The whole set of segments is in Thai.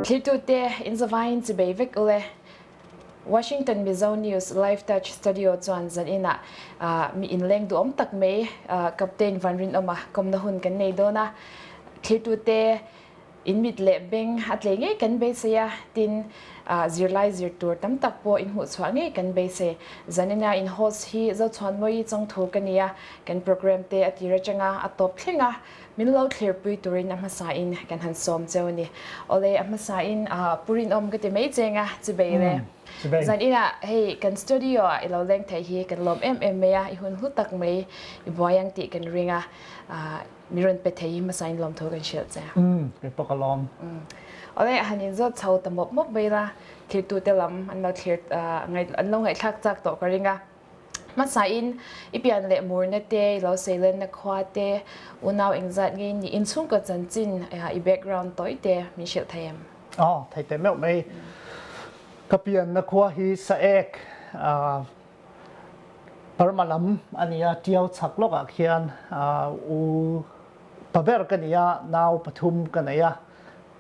Klitute in Zavain to Bavik Ule Washington Mizo News Live Touch Studio chuan zan ina mi in leng du tak mai Captain Vanrinawma kom na hun kan nei dona Klitute in mit le beng atlenge kan be sia tin zirlai zir tur tam tak po in hu chwange kan be se zanina in host hi zo chwan moi chong thu kania kan program te atira changa atop thlenga min lo clear pui turin amasa in kan han som chewni ole amasa in purin om ke te mei chenga chibele zanina hey kan studio I lo leng thai hi kan lom ya I hun hu tak mai I boyang ti kan ringa miron pe thai masa in lom tho kan shel cha pe pokalom ole hanin zo chau tamop mop beira thir tu te lam an lo thir ngai an lo ngai thak chak to ka ringa masa in ipian le mur na te lo selen na khwa te unaw engzat nge ni in chung ko chan chin I background toi te mi shel thayam thai te mel mai kapian na khwa hi sa ek parmalam ania tiau chak lok a khian u paber kania naw pathum kanaya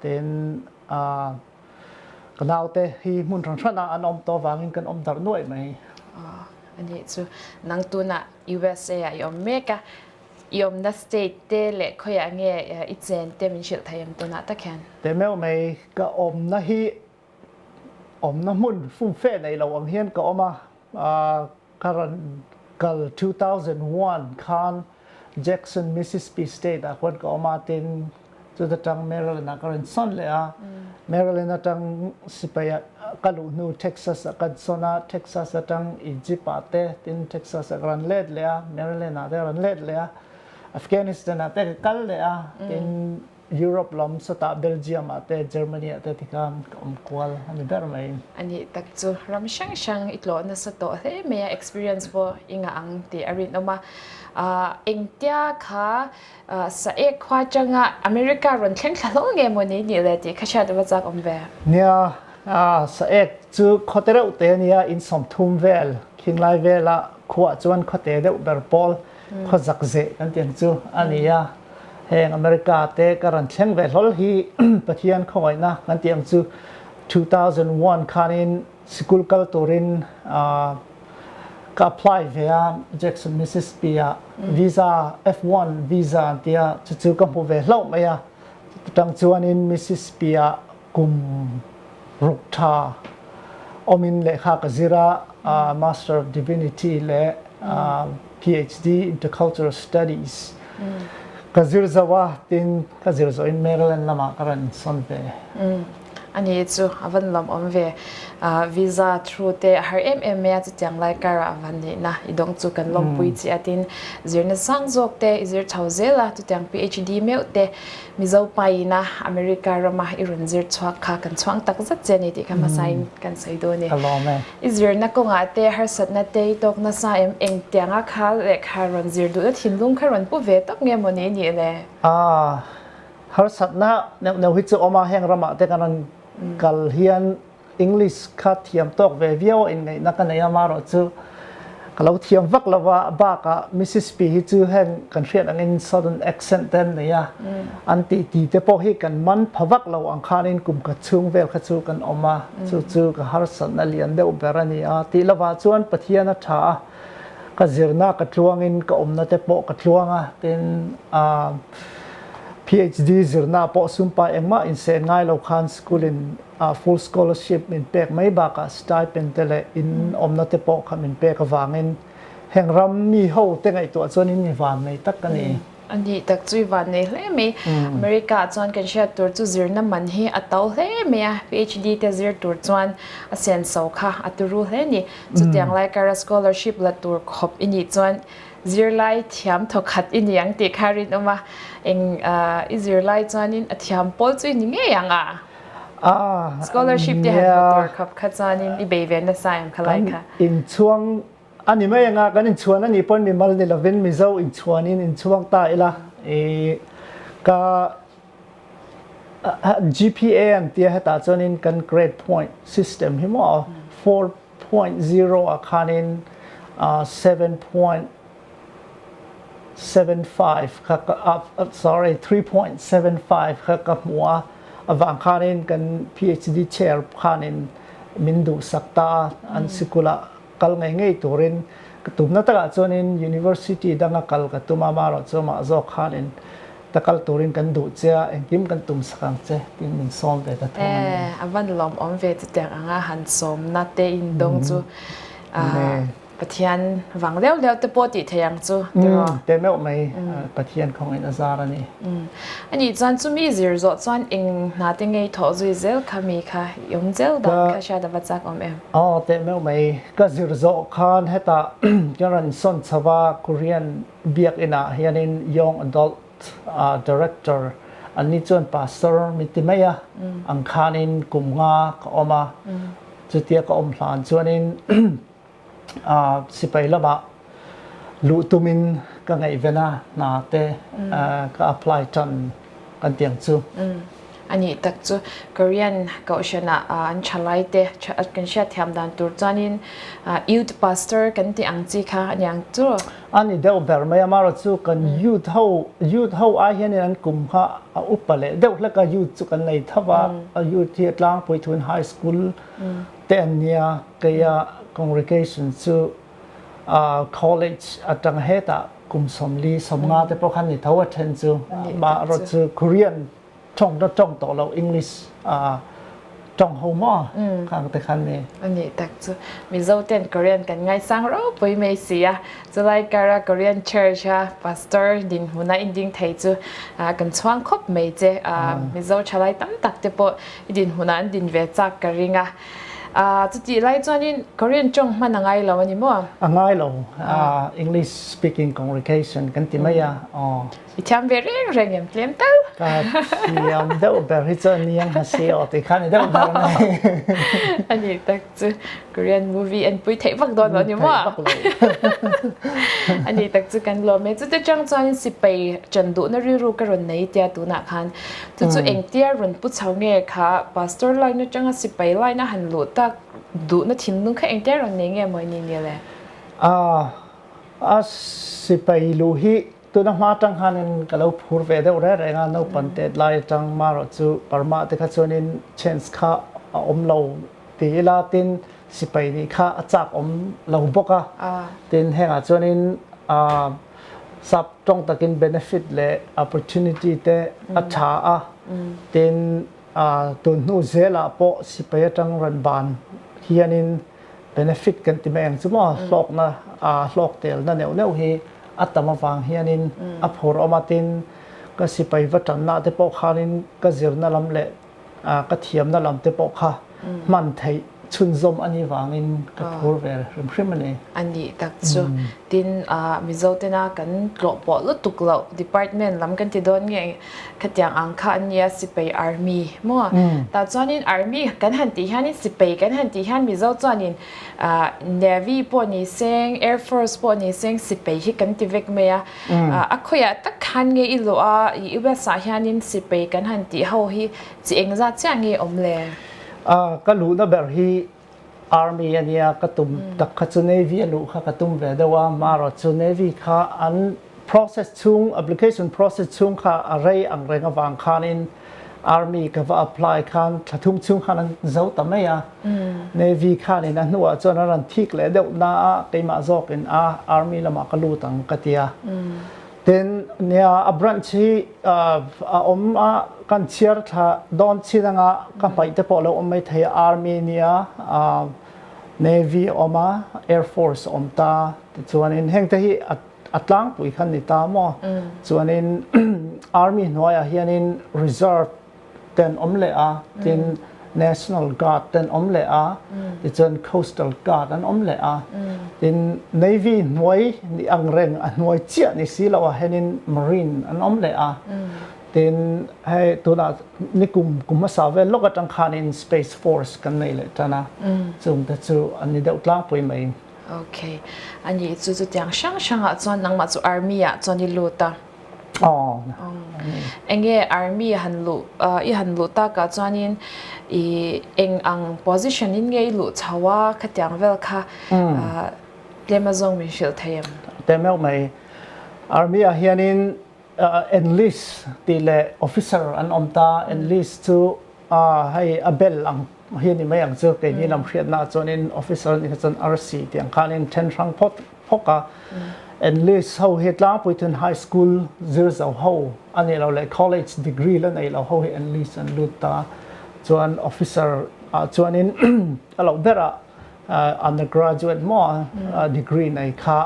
ten kanaw te hi mun thang thana anom to wangin kan om dar noi mai ani chu nang tu na USA I om meka I om na state te le khoya nge I chen te min shil thayam to na ta khan te mel mai ka om na hi om na mun fum fe nei lo ang hian ka oma karan kal 2001 khan Jackson Mississippi State a kwan ka oma tin chu ta tang Maryland a karan son le a Maryland a tang sipaya kalu nu Texas a kan sona Texas a tang Egypt a te tin Texas a karan led le a Maryland a te ran led le a Afghanistan a te kal le a tin Europe lom sata Belgium a te Germany a te tikam kwal ani ber mai ani tak chu ram shang itlo na sa to he me experience bo inga ang ti Vanrinawma engtia kha sa ek khwa changa America ron thleng thlong nge mo ni le ti kha sha da chak om ve nia sa ek chu khotere ute nia in som thum vel khinglai vela khwa chuan khote de ber pol kho zakze kan tiang chu ania heng America te karan thleng ve hol hi pathian khoi na kan tiang chu 2001 khanin school kal turin ka apply via Jackson Mississippi visa F1 visa tia chu ka pu ve hlo mai a tang chuan in Mississippi kum rukta omin le kha ka zira Master of Divinity le PhD Intercultural Studies kazir zawa tin kazir zo in Maryland lama karan son ve ani chu avan lam om ve visa through te har ya chu chang lai kara avan ni na idong chu kan lom pui chi atin zirna sang jok te izir thauzela tu tang PhD meu te mizo pai na America rama irun zir chwak kha kan chwang tak zat cheni ti kama sain kan sai do ni alome izir na ko nga te har sat na te tok na sa eng tianga kha le kha ron zir du thinlung kha ron pu ve tok nge mo ni le har sat na ne hi chu oma heng rama te kanan kal hian English kha thiam tok ve vio in nei na kan ya maro chu kalau thiam vak lawa ba ka Mississippi hi chu hen kan hriat angin southern accent ten ne ya anti ti te po hi kan man phawak lo ang khanin kum ka chung vel kha chu kan oma chu ka har san na lian deuh berani a ti lawa chuan pathian a tha ka zirna ka tluangin ka omna te po ka tluanga tin PhD zirna po sumpa engma in se ngai lo khan school in full scholarship in pek mai ba ka stipend tele in omna te po kham in pek awangin hengram mi ho te ngai to chon in van nei tak ani ani tak chui van nei hle me America chon kan sha tur chu zirna man hi atau hle me PhD te zir tur chuan a sen so kha aturu hle ni chu tiang lai kara scholarship la tur khop ini chuan zirlai thiam thokhat in yang ti Vanrinawma eng zirlai chuanin a thiam pol chu ni nge yanga scholarship te han tur khap kha chuanin I beven na saim khalai kha in chuang ani mai nga kan in chuan ani pon mi mal ni lovin mizo in chuanin in chuang ta ila ka GPA an tia heta chuanin kan grade point system hi mo 4.0 a khanin 7.75 3.75 kha ka mua awang khanin kan PhD chair khanin mindu sakta an sikula kal ngai turin katumna taka chuanin university danga kal katuma maro chuma zo khanin takal turin kan du chia engkim kan tum sakang che tin min som ve ta thong avan lom om ve te teng anga han som na te in dong chu pathian wang leo leo te poti thayang chu te meu mai pathian khong in azara ni ani chan chu mi zir zo chan ing na te ngei tho zui zel khami kha yom zel da kha sha da bachak om em te meu mai ka zir zo khan heta jaran son chawa Korean biak ina hianin young adult director ani chon pastor mitimaya ang khanin kumnga ka oma chutia ka om hlan chuanin sipai lama lu tumin ka ngai vena na te ka apply ton kan tiang chu ani tak chu Korean ka oshana an chalai te kan sha thiam dan tur chanin youth pastor kan ti ang chi kha anyang chu ani deu ber mai amaro chu kan youth ho a hian an kum kha upale deu hlaka youth chu kan nei thawa youth hi tlang poithun high school ten nia kaya congregation chu college atang heta kum somli somnga te pokhan ni thawa then chu ma ro chu Korean trong to lo English trong ho mo khang te khan ni ani tak chu Mizo ten Korean kan ngai sang ro poi mai sia chu lai kara Korean church ha pastor din huna inding thei chu kan chuang khop mai che Mizo chalai tam tak te po din huna an din ve chak karinga chu ti lai chuanin Korean chong man angai lo ani mo angai lo English speaking congregation kan ti maya I thiam ve reng em tlem tau ka siam deu ber hi chuan niang ha se o te khan deu ber nai ani tak chu Korean movie and pui thei vak don lo ni mo ani tak chu kan lo me chu te chang chuan si pai chan du na ri ru ka ron nei tia tu na khan chu eng tia ron pu chau nge kha pastor line na changa si pai line na han lu tak du na thin nu kha eng tia ron nei nge moi ni ni le si pai lu hi tu na ma tang hanin kalau phur ve de ore renga no pante lai tang maro chu parma te kha chuanin chance kha om lo ti la tin si pai ni kha achak om lo boka tin henga chuanin sap tong takin benefit le opportunity te acha tin tun nu zela po si pai tang ran ban hianin benefit kan ti meng chu mo hlok na hlok tel na neu hi atama wang hianin aphor omatin ka sipai watan na te pok khanin ka zirna lam le ka thiam na lam te pok kha man thei chun zom ani wangin ka phur ver rim ani ani tak chu tin Mizo te na kan tlo po lu tuk lo department lam kan ti don nge khatyang ang kha ania sipai army mo ta chuanin army kan han ti hianin sipai kan han ti hian Mizo chuanin navy po ni seng air force po ni seng sipai hi kan ti vek me akhoya tak khan nge i lo i ba sa hianin sipai kan han ti ho hi chi engza chang nge omle ka lu na ber hi army ania katum tak kha chu navy lu kha katum ve dawa maro chu navy kha an process chung application process chung kha array ang renga wang khanin army ka va apply khan thathum chung khan zo tamaya navy khan in anwa chona ran thik le deu na keima zok in army lama kalu tang katia then nia abranchi om kan chiar tha don chinanga ka pai te polo om mai thai army nia navy oma air force omta chuanin heng te hi atlang pui khan ni ta mo chuanin army noya hianin reserve ten omle tin national guard ten omle ti chuan coastal guard an omle tin navy noi ni angreng anoi chia ni silawa henin marine an omle tin hai tuna ni kum ma sawe lokatang khanin space force kan nei le tana chung ta chu ani deuh tlang pui mai okay ani chu tiang shang a chuan nangma chu army a chuan ni luta enge army i han lu ta ka chuanin I eng ang position in ngei lu chawa khatyang vel kha lemazong mi shil thayam temel mai army a hianin enlist ti le officer an omta enlist chu ให้อเบลอังเฮียนี่ไม่อยากเจอเกี่ยนี่ลำเพียรน่าจนอินออฟฟิเซอร์นี่ก็จนRCเตียงคานินเทนทรังพกะenlist เขาเหตุลาไปถึง high school เจอเขาอันนี้เราเลย college degree แล้วในเราเขา enlist อันลุตาจวน officer จวนอินเราเบระ undergraduate มอ degree ในค่า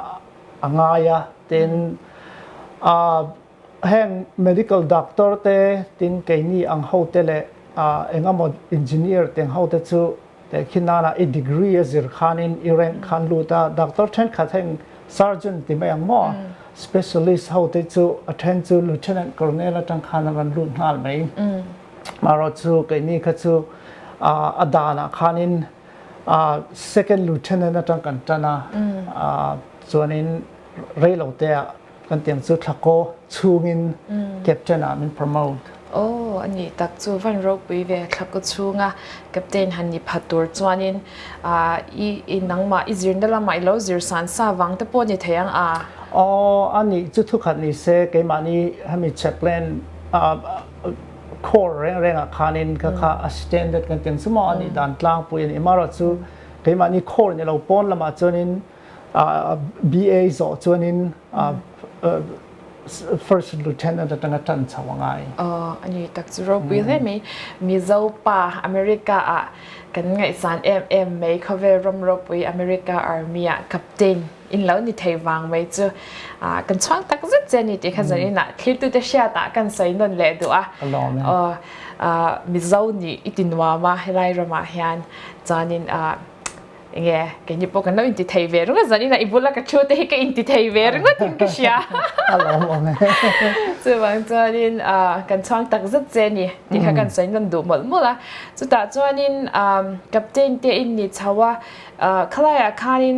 อ่างายะเต็นแห่ง medical doctor เตตินเกนี่อังเขาเตเลเองก็หมด engineer เต็งเขาเตจูแต่ขินานะdegree จิรขานินอีเรนขันลุตา doctor เช่นขัดแห่ง sergeant ที่ไม่ยังมอ specialist เขาเตจู attend to lieutenant colonel ตั้งขันกันรุ่นห้าไหมมาเราจูเกนี่ขัดจูอดานะขันินsecond lieutenant ตั้งกันจนะส่วนนี้เรื่องเราเตะกันเตียงสุดทักโกชูงินเก็บชนะมัน promote โอ้อันนี้ตักจูฟันโรบไปเวทักก็ชูงะกับเต็นหันยิพัดตัวจวนนินอีนังมาอีจินเดลมาอีโลจิรสันซาวังตะปนยี่เทียงอ๋ออันนี้จุดทุกขันนี้เสกมานี่ให้มีเชฟเลนcore เรื่องอาคารนินก็ค่ะ assistant กันเตียงสมออันนี้ด้านกลางปุยนี่มาเราจูเกี่ยมานี่ core เนี่ยเราปนละมาจนินBA จอจนินfirst lieutenant ตั้งแต่ชั้นสาวงายอันนี้ตักจูโรบิเลยมีเจ้าป่าอเมริกากันไงสารไม่เขาเวรมรบวิอเมริกาอาร์มีกัปตันอินแล้วนี่ไทยวางไว้จูกันช่างตักจะเจนี่ที่เขาจะนี่นะคิดตัวเชียตากันใส่นนเลยดูมีเจ้านี่อิตินวามาให้ไรรมาเฮียนจานินเงี้ยกันญี่ปุ่นกันแล้วอินทิไทยเวรุก็จะนี่นะอีบุลก็ช่วยให้กันอินทิไทยเวรุก็ทิ้งก็เชียส่วนจานินกันช่างตักจะเจนี่ที่เขากันใส่นนดูหมดละสุดท้ายจานินกับเจนที่อินนี่ชาวคล้ายคานิน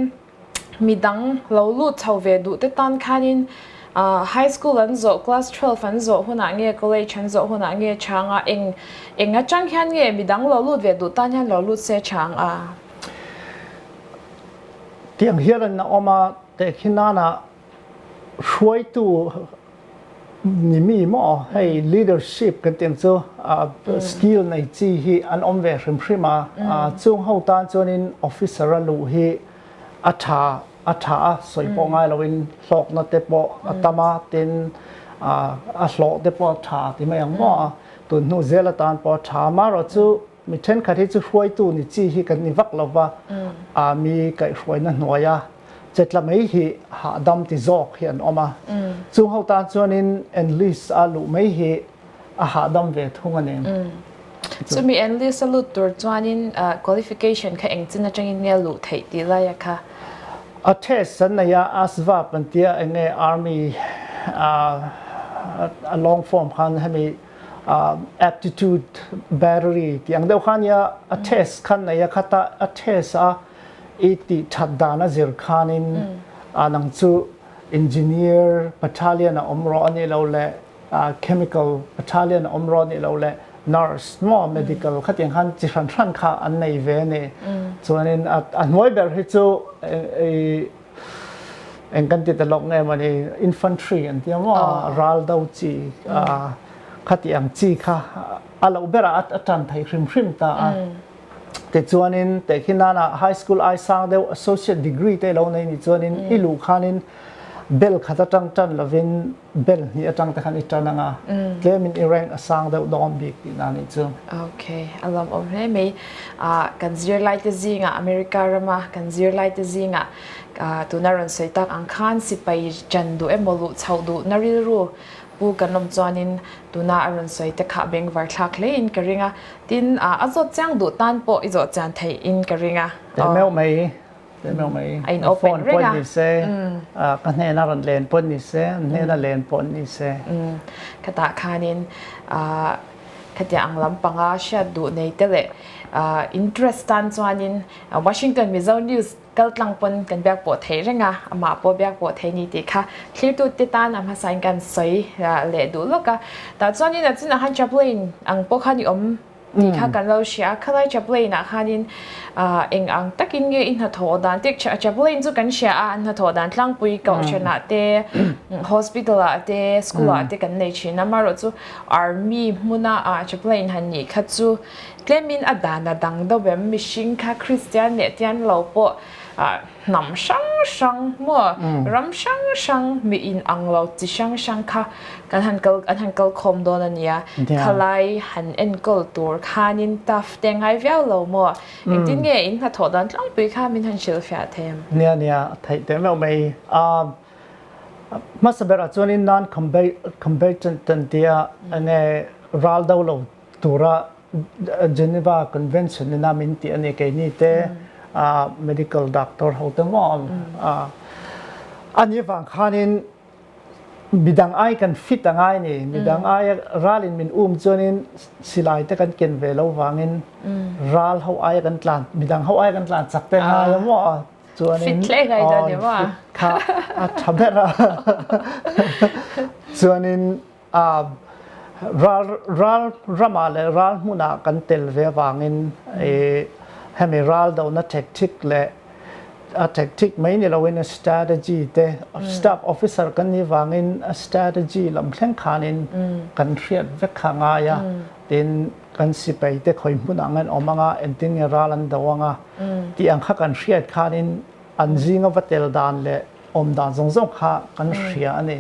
มีดังเราลูดชาวเวดูแต่ตอนคานินhigh school อันโจ class 12 อันโจหัวหน้าเงี้ย college อันโจหัวหน้าเงี้ยช่างเองจังแค่เงี้ยมีดังเราลูดเวดูตอนนี้เราลูดเสียช่างที่อย่างเฮียนนะออกมาแต่ขินานะช่วยตัวนี่มีมั้งให้ leadership กันเต็มตัวskill ในที่ที่อันอมเวริมพริมาช่วงเขาตานจนิน officer ลูฮีอัฐาสวยปองไงเราเป็นหลอกนัดเตปอตมาเต็นหลอกเตปอฐาที่ไม่ยังมั้งตัวนู้เจลตานปอฐามาเราจูมีเช่นขัดที่จะช่วยตัวนี่ที่ที่กันนี่วักเราว่ามีไก่ช่วยนั่นหน่อยเจ็ดละไม่หีหาดำที่จอกเห็นออกมาจู่เขาตาจวนิน enlist ลูไม่หีหาดำเวททุ่งอันเองจะมี enlist ลูตัวจวนินqualification ค่ะเองจินจังเนี่ยลูไทยดีไรค่ะเทสสันเนี่ยอาสวะเป็นเตียเองใน army long form คันให้มีaptitude battery ที่อย่างเดียวกันเนี่ย test คันเนี่ยคัตตา testอีติชัดดานะเจอขานินนังจู engineer battalion อมรอนี่เราเล่ chemical battalion อมรอนี่เราเล่ nurse หมอ medical ขัดอย่างขันจิรันรันข้าอันในเวนี่ส่วนนี้อันน้อยแบบที่จูเองกันติดตลกเนี่ยมัน infantry อันที่ว่ารัลดาวจีขัดอย่างจีค่ะเราเบราอัดจันไทยริมตาแต่จวนนินแต่ขินานะ high school ไอสร้างเดียว associate degree แต่เราในนี่จวนนินอีลูกขานินเบลขัดจังละวินเบลนี่จังแต่ขันอีจันงาเล่มินอีแรงสร้างเดียวดอมบิกนั่นนี่จ้ะโอเคอารมณ์เนี่ยมีกันซีร์ไลท์ซิงอเมริกาเรามากันซีร์ไลท์ซิงตัวนั้นเราใส่ตักอังคารสิไปจันดูเอ็มบอลูชาวดูนาริรูปูกันนมจอนินตัวน่าอรุณสวยแต่ขาเบงวาร์คลักเลยอินกริงตินจดจังดูตันโปอีจดจันไทยอินกริงแต่แมวไม่ไอ้โอเปนริงนี่เซ่กันเนี่ยน่ารันเลนปนนี่เซ่เนี่ยน่าเลนปนนี่เซ่ขตาคานินขดยังลำปังอาเชียดูในเตเลinterest ตันจอนินWashington Mizo Newsก็ลังปนกันแบบปวดเทริงมาปวดแบบปวดเทนี่ดีค่ะคลิปตัวติดตามมาใส่กันสวยเละดูแล้วก็แต่ตอนนี้เนี่ยจินหันจับเลยอังพวกเขานี่ ti kha kan lo sia khalai chaplei na khanin eng ang takin nge in ha tho dan tek chaplei chu kan sia an ha tho dan tlang pui kau chana te hospital a te school a te kan nei china maro chu army muna a chaplei han ni kha chu tlemin adana dang do bem mishing kha christian ne tian lo po nam sang mo ram sang mi in ang lo chi sang kha kan han kal khom do na nia khalai han en kol tur khanin taf te ngai viao lo mo eng tin nge in ha tho dan tlang pui kha min han shil fia them nia thai te me mai masabera chuanin non combatant tantia ane ral do lo tura Geneva Convention ni namin ti ane kay ni te medical doctor ho te mo ani wang khanin bidang ai kan fit angai ni bidang ai ralin min chuanin silai te kan ken velo wangin ral ho ai kan tlan bidang ho ai kan tlan chak te nga mo chuanin fit le ngai da ni wa kha thabera chuanin ral ramale ral muna kan tel ve wangin hemi ral do na tactic le a tactic mai ni lo in strategy te staff officer kan ni wangin a strategy lam thleng khanin kan riat ve khanga ya tin kan sipai te khoi hmun angan omanga entin nge ral an dawanga ti ang kha kan riat khanin an jinga vatel dan le om dan zong kha kan ria ani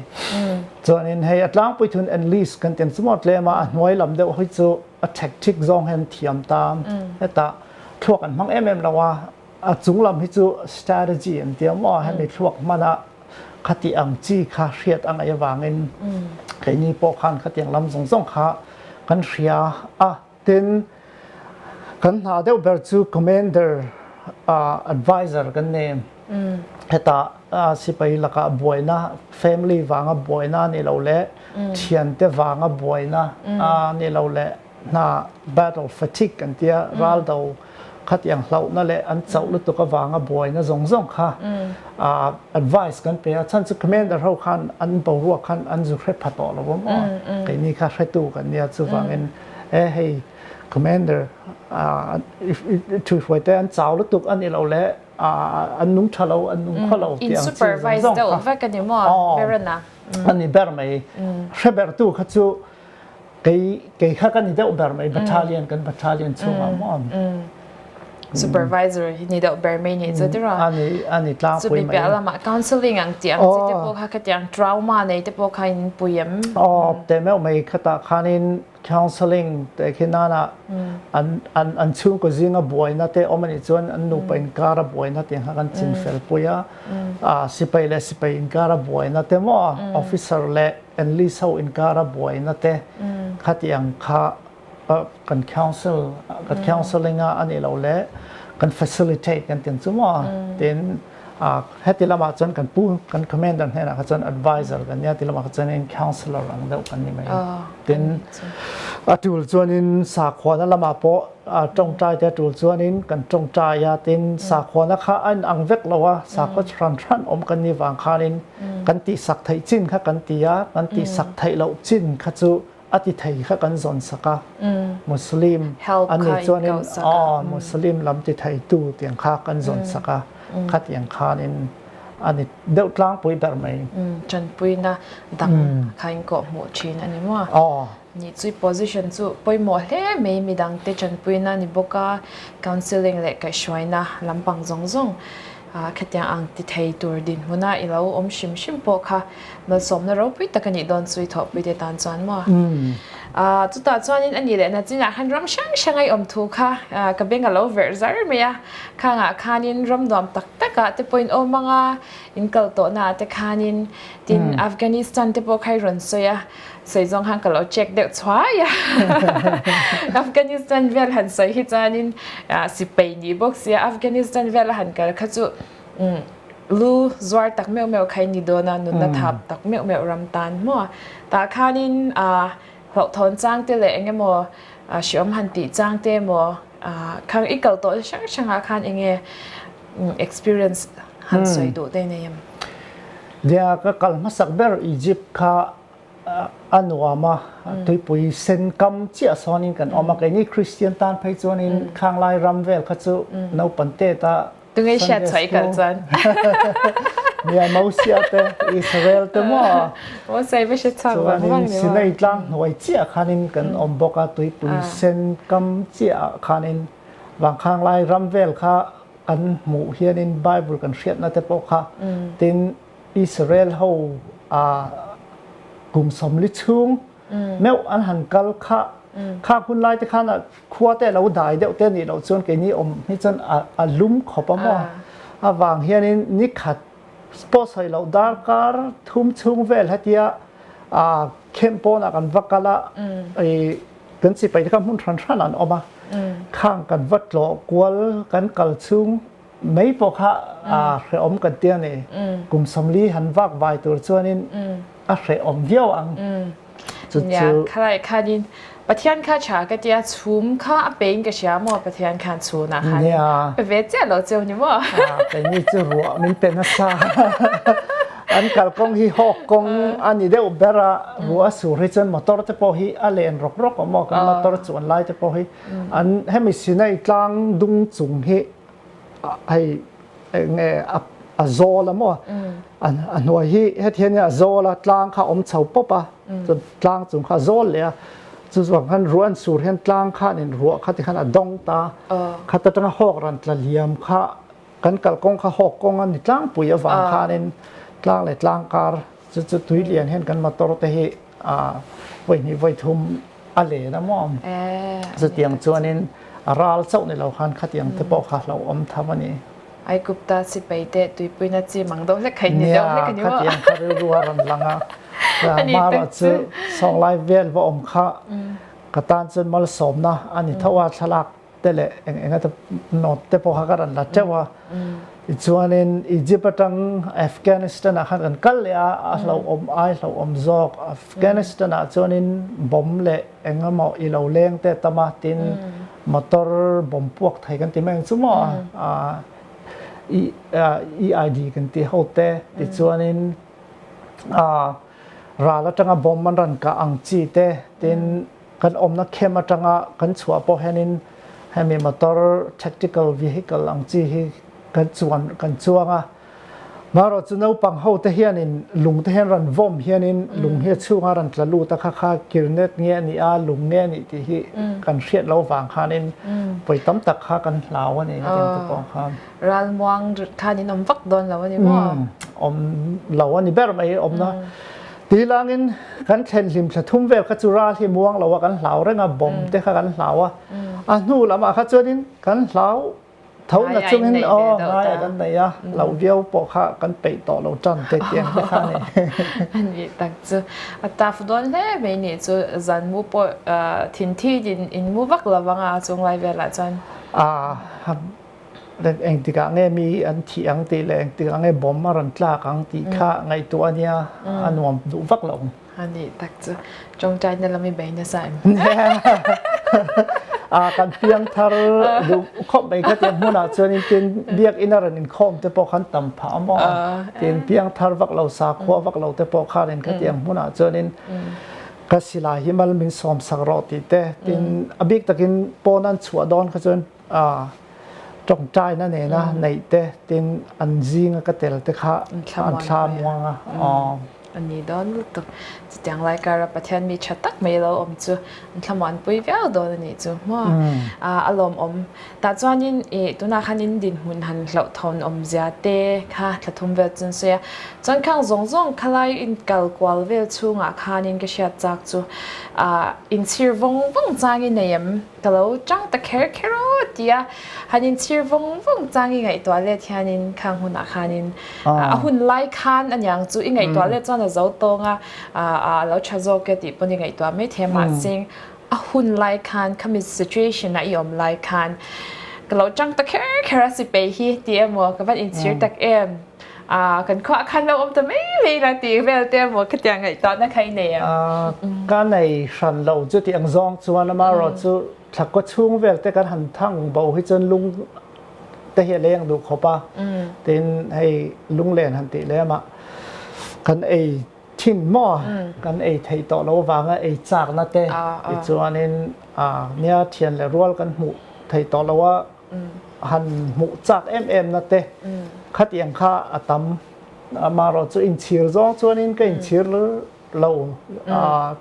chuanin hei atlang puithun enlist kan ten chumot lema a hnuai lam deuh hoi chu a tactic zong hen thiam tam heta thuak an mang lawa a chunglam hi chu strategy an tiamo ha mi thuak mana khati ang chi kha riat ang ai wangin kaini po khan khatiang lam zong kha kan ria tin kan ha deuh ber chu commander advisor kan name heta sipai laka boina family wanga boina ni lo le thian te wanga boina ni lo le na battle fatigue kan tia ral do khat yang hlau na le an chau lu tu ka wanga boina zong kha advice kan pe chan chu commander ho khan an bo ru khan an zu khre phato lo mo kai ni kha khretu kan nia chu wangin hey commander if to foi te an chau lu tu an ni lo le an nung thalo an nung khalo in supervise do va kan ni mo berana an ni ber mai hreber tu kha chu kai kha kan ni deuh ber mai battalion chunga mo supervisor ni do ber mai ni chu tira ani tla pui mai chu bi ma counseling ang tiang chi te po kha ka tiang trauma nei te po kha in puyam te me mai khata khanin counseling te khinana an chung ko zinga boina te omani chuan an nu pain kara boina te han chin fel puya sipai in kara boina te mo officer le enlist ho in kara boina te khatiang kha kan counseling ani lo le kan facilitate kan tin chumo tin heti lama chon kan pu kan commander hena kha chon advisor kan ya ti lama kha chon in counselor ang deuh kan ni mai tin atul chon in sa khona lama po tong trai te atul chon in kan tong trai ya tin sa khona kha an ang vek lawa sa kho tran om kan ni wang khanin kan ti sak thai chin kha kan ti ya kan ti sak thai lo chin kha chu ati thai kha kan zon saka muslim ani chuan in muslim lam ti thai tu tiang kha kan zon saka khat yang khanin ani deuh tlang pui ber mai chan pui na dang khain ko mo chin ani mo ni chui position chu poi mo hle me mi dang te chan pui na ni boka counseling le ka shwaina lampang zong khatyang ang ti thei tur din huna ilo om shim po kha mal som na ro pui takani don chui tho pui te tan chuan mo chuta chuanin ani le na china han ram shang ai om thu kha ka benga lo ver zar me ya khanga khanin ram dom tak ka te point o manga in kal to na te khanin tin Afghanistan te po khai ron so ya sei zong hang ka lo check de chwa ya Afghanistan vel han so hi chanin si pe ni box ya Afghanistan vel han ka kha chu lu zwar tak meu khai ni do na nu na thap tak meu ram tan mo ta khanin hậu thôn trang te le enge mo shiom han ti trang te mo khang ikal to sang khan enge experience han soi do te ne yam dia ka kal masak ber Egypt kha อันว่ามาตุยปุยเซนกัมเจียสอนินกันออกมาไกนี่คริสเตียนตานไปจวนินข้างไลรัมเวลเขาจะนปันเตตาตึงไอ้เช็ดใส่กันจันมีไอ้มาเซียเตอิสราเอลเตมั่วว่าใส่ไม่ใช่ทางบ้างนี่สินัยตั้งหน่วยเจียขานินกันอมบอกตุยปุยเซนกัมเจียขานินบางข้างไลรัมเวลค่ะอันหมู่เฮียนินไบเบิลกันเชียดนะแต่พวกค่ะตินอิสราเอลเขากลุ่มสมฤทธิ์ชุงแม้อันหันกัลข้าคุณไล่แต่ข้าน่ะขั้วแต่เราได้เดี๋ยวเต้นนี่เราชวนกันนี่นี่จนลุ่มขบมั่ววางเฮียนี่ขัดสปอร์ตให้เราดาร์การทุ่มชุงเวลฮัตยาเข้มปนกันวักกะละไอ้กันสิไปที่คำพูดทรันนั่นออกมาข้างกันวัดหลอกกวลกันกัลชุงไม่พอค่ะเรื่องอมกันเตียนี่กลุ่มสมลีหันวักใบตัวชวนนี่เรื่องอมเยี่ยวอังจุดๆใครข้าดินประเทศข้าฉากเดียชุมข้าเป็นก็เสียมั่วประเทศข้าชูนะคะเป็นเวทีเราเจ้านี่มั่วเป็นนี่จะรัวมันเป็นนักษาอันกัลกงฮีฮอกกงอันนี้เดี๋ยวเบรารัวสุริจันมอเตอร์จะพอฮีอะไรรกก็มอกันมอเตอร์ส่วนไล่จะพอฮีอันให้มีสินัยกลางดุงจุงฮีให้เงี้ยโซละมั่วอันหัวฮีเฮทีเนี่ยโซละกลางข้าอมเฉาป๊บจนกลางจุงข้าโซเลยจุดสำคัญร้วนสูรเห็นกลางข้าเนี่ยรัวข้าที่ข้าดงตาข้าตั้งหอกรันตะเลียมข้ากันกัลกงข้าหอกกงอันนี้กลางปุยฝังข้าเนี่ยกลางเลยกลางการจุดตุยเลียนเห็นกันมาตรเตะไว้นี่ไว้ทุ่มอะไรนะมอมสุดอย่างชวนนี่ราลเจ้าในเราคันข้าอย่างที่บอกข้าเราอมทำวันนี้ไอ้กุปตาสิไปเตะตุยปุยนัดจีมังโดเล็กใครเนี่ยเล็กนี่ว่าข้าอย่างข้ารัวรันลังมาว่าจะสองไลฟ์เวลว่าอมข้ากระตานจนมาลสมนะอันนี้ถ้าว่าฉลากแต่ละเองก็จะโน้ตแต่พอหากันละเจ้าว่าจวนinอียิปต์ตั้งอัฟกานิสถานขันกันกัลเลยเราอมไอเราอมจอกอัฟกานิสถานจวนinบอมเละเองก็มาอีเราเลี้ยงแต่ตมาตินมอเตอร์บอมพวกไทยกันที่แม่งสมอEID กันที่เขาแต่ที่จวนinราแล้วจังบอมมันรันกับอังจีเต้ตินกันอมนักเข้มจังกันชัวพอเห็นให้มีมอเตอร์ tactical vehicle อังจีกันชวนกันชัวมาเราจะนู้ปังเขาเทียนินลุงเทียนรันวอมเฮียนินลุงเฮียช่วงรันตะลูตะข้ากิรเนตเงี้ยนี่ลุงเงี้ยนี่ที่กันเชียดเราฝังข้านินไปตั้มตักข้ากันเหลาวันนี้ก็เป็นตัวของข้ารันวางข้านินอมฟักโดนแล้ววันนี้มั้งอมเหลาวันนี้แบบไม่อมนะทีหลังนั้นกันเทนลิมจะทุ่มเวลกัจุราที่ม่วงเราว่ากันเหลาเรื่องบอมเด็กกันเหลานู่นละมาข้าจวนนี้กันเหลาเท่านั้นจุงเห็นง่ายกันไหนเราเดียวปอกข้ากันไปต่อเราจันเตียงข้าเนี่ยอันนี้ตั้งจูตาฟุตบอลเล่ไม่เนี่ยจูจันมูปทินที่ดินอินมูวักละวังจงไลเวลจันเองติกาเงี้ยมีอันที่อังตีแรงติกาเงี้ยบอมมารันตลากังตีข้าไงตัวเนี้ยอันวมดูวักลงอันนี้ตั้งจูจงใจนั่นเราไม่เบนนะสายกันเพียงทาร์ดูข้อไปก็เตียงหัวหน้าเชิญอินเบียกอินารันอินคอมแต่พอขันต่ำผาหม้อเตียงเพียงทาร์วักเราสาขววักเราแต่พอขารินก็เตียงหัวหน้าเชิญอินก็ศิลาหิมัลมินสอมสักรอติเตเตียงอบิกตะกินปอนันชัวดอนก็เชิญจงใจนั่นเองนะในเตเตียงอันจิงก็เตลเตค่ะอันชามวงอันนี้โดนรู้ตัวจะอย่างไรการประเทศมีชัดตักไม่เราจูทำวันปุยเวียวโดนนี่จูว่าอารมณ์แต่จวนนี้ตัวนักขันดินหุ่นหันเหล่าทนเสียเตะค่ะถ้าทุ่มเวลจนเสียจนข้างส่งคลายอินกัลกวลเวลช่วงขันก็เสียจากจูอินชีวงจางinเนี่ยก็เราจังตะแคร์เดียหันอินชีวงจางไงตัวเล็กที่หันข้างหุ่นขันหุ่นไล่ขันอันอย่างจูไงตัวเล็กจนเราตรงเราชอบก็ติดปุ่นยังไงตัวไม่เทียมมาสิงหุ่นไล่คันคำมี situation นะยอมไล่คันก็เราจังตะแคร์สิไปฮีเดียมัวกับว่าอินเสียตักกันข้อคันเราอมจะไม่ละตีเวลเดียมัวก็ยังไงตอนนั้นใครเนี่ยการในฉันเราจะที่อังซองชวนมาเราจะถักก็ช่วงเวลแต่การหันทั้งเบาให้จนลุงแต่เฮียเลี้ยงดูเขาป่ะเต้นให้ลุงเล่นหันติแล้วมากัน ทินหม้อกันไอ้ไทยต่อแล้ววางไอ้จากนั่นเต้อีจวนนี้เนี่ยเทียนเลยรัวกันหมูไทยต่อแล้วว่าหันหมูจากนั่นเต้ขัดยังข้าตั้มมาเราจะอินเชียร์จ้องจวนนี้ก็อินเชียร์เรา